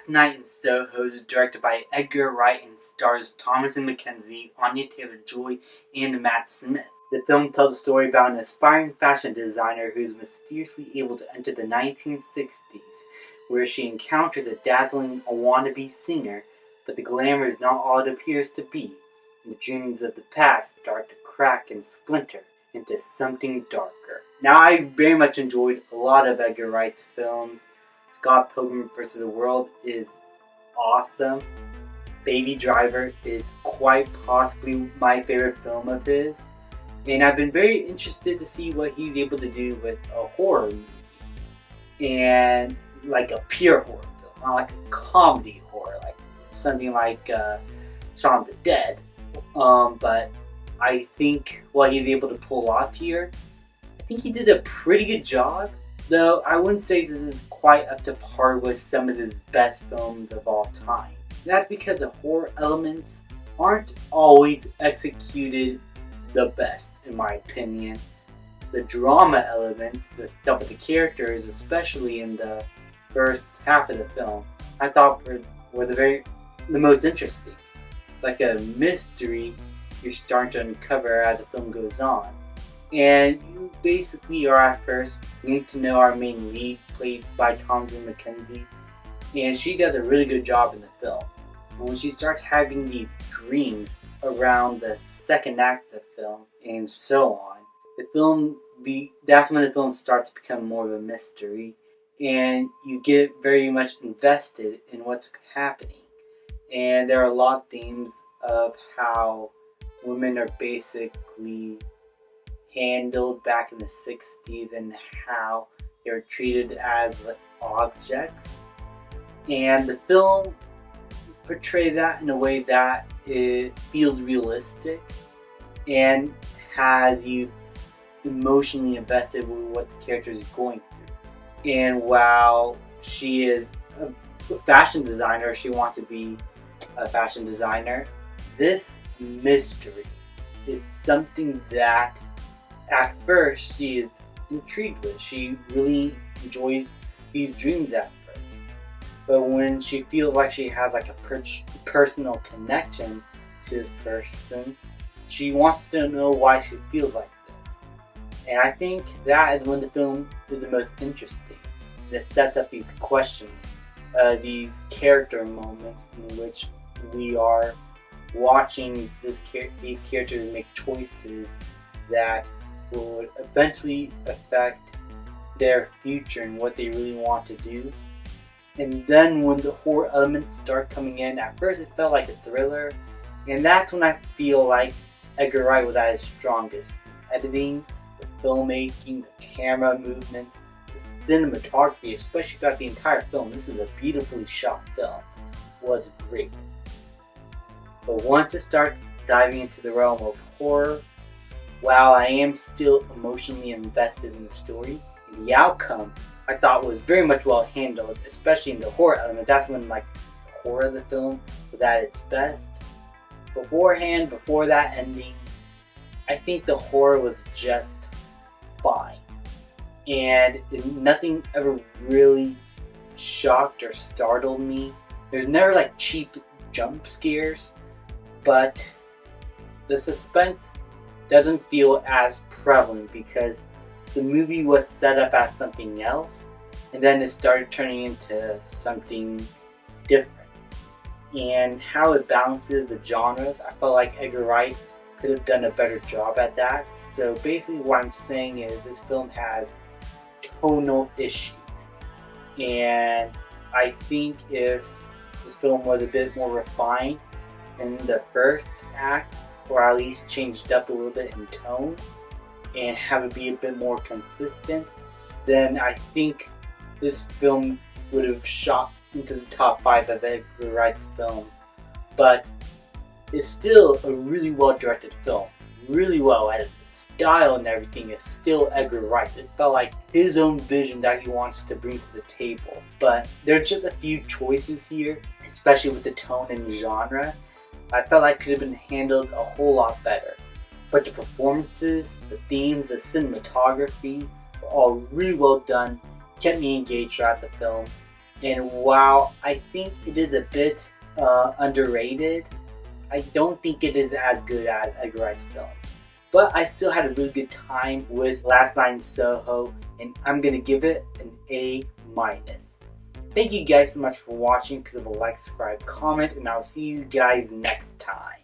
Last Night in Soho is directed by Edgar Wright and stars Thomasin McKenzie, Anya Taylor-Joy, and Matt Smith. The film tells a story about an aspiring fashion designer who is mysteriously able to enter the 1960s, where she encounters a dazzling wannabe singer, but the glamour is not all it appears to be, and the dreams of the past start to crack and splinter into something darker. Now, I very much enjoyed a lot of Edgar Wright's films. Scott Pilgrim vs. the World is awesome. Baby Driver is quite possibly my favorite film of his. And I've been very interested to see what he's able to do with a horror movie. And like a pure horror film, not like a comedy horror, like something like Shaun of the Dead. But I think what he's able to pull off here, I think he did a pretty good job. Though I wouldn't say this is quite up to par with some of his best films of all time. That's because the horror elements aren't always executed the best, in my opinion. The drama elements, the stuff with the characters, especially in the first half of the film, I thought were the most interesting. It's like a mystery you're starting to uncover as the film goes on. And you basically are at first getting to know our main lead, played by Thomasin McKenzie, and she does a really good job in the film. And when she starts having these dreams around the second act of the film, and so on, that's when the film starts to become more of a mystery, and you get very much invested in what's happening. And there are a lot of themes of how women are basically handled back in the 60s and how they were treated as objects. And the film portrays that in a way that it feels realistic and has you emotionally invested with what the character is going through. And while she is a fashion designer, she wants to be a fashion designer, this mystery is something that at first she is intrigued with. She really enjoys these dreams at first. But when she feels like she has like a personal connection to this person, she wants to know why she feels like this. And I think that is when the film is the most interesting. It sets up these questions, these character moments in which we are watching these characters make choices that would eventually affect their future and what they really want to do. And then when the horror elements start coming in, at first it felt like a thriller, and that's when I feel like Edgar Wright was at his strongest. Editing, the filmmaking, the camera movement, the cinematography, especially throughout the entire film, this is a beautifully shot film, was great. But once it starts diving into the realm of horror, while I am still emotionally invested in the story, the outcome I thought was very much well handled, especially in the horror element. That's when the horror of the film was at its best. Beforehand, before that ending, I think the horror was just fine. And nothing ever really shocked or startled me. There's never cheap jump scares, but the suspense doesn't feel as prevalent because the movie was set up as something else and then it started turning into something different. And how it balances the genres, I felt like Edgar Wright could have done a better job at that. So basically what I'm saying is this film has tonal issues, and I think if this film was a bit more refined in the first act, or at least changed up a little bit in tone and have it be a bit more consistent, then I think this film would have shot into the top 5 of Edgar Wright's films. But it's still a really well directed film, really well edited. The style and everything is still Edgar Wright. It felt like his own vision that he wants to bring to the table. But there's just a few choices here, especially with the tone and genre, I felt like could have been handled a whole lot better. But the performances, the themes, the cinematography were all really well done, kept me engaged throughout the film. And while I think it is a bit underrated, I don't think it is as good as Edgar Wright's film. But I still had a really good time with Last Night in Soho, and I'm gonna give it an A minus. Thank you guys so much for watching. Please leave a like, subscribe, comment, and I'll see you guys next time.